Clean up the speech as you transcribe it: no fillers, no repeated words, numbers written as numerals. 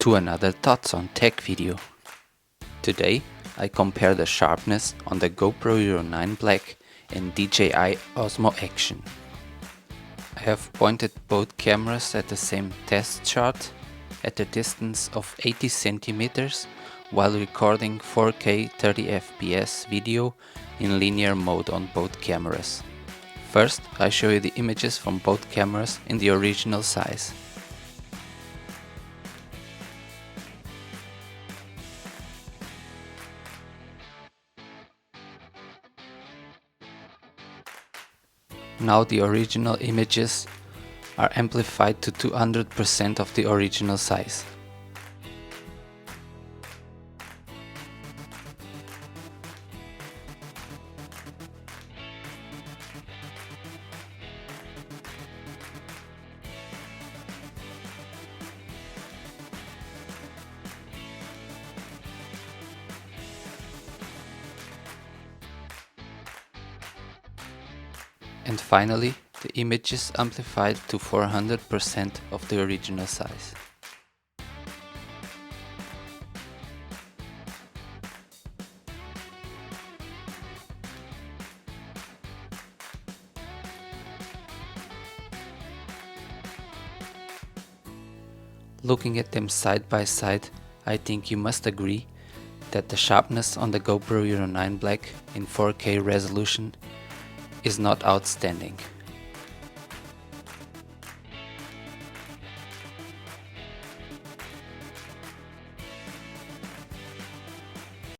to another Thoughts on Tech video. Today I compare the sharpness on the GoPro Hero 9 Black and DJI Osmo Action. I have pointed both cameras at the same test shot at a distance of 80 centimeters while recording 4K 30 FPS video in linear mode on both cameras. First, I show you the images from both cameras in the original size. Now the original images are amplified to 200% of the original size. And finally, the image is amplified to 400% of the original size. Looking at them side by side, I think you must agree that the sharpness on the GoPro Hero 9 Black in 4K resolution is not outstanding.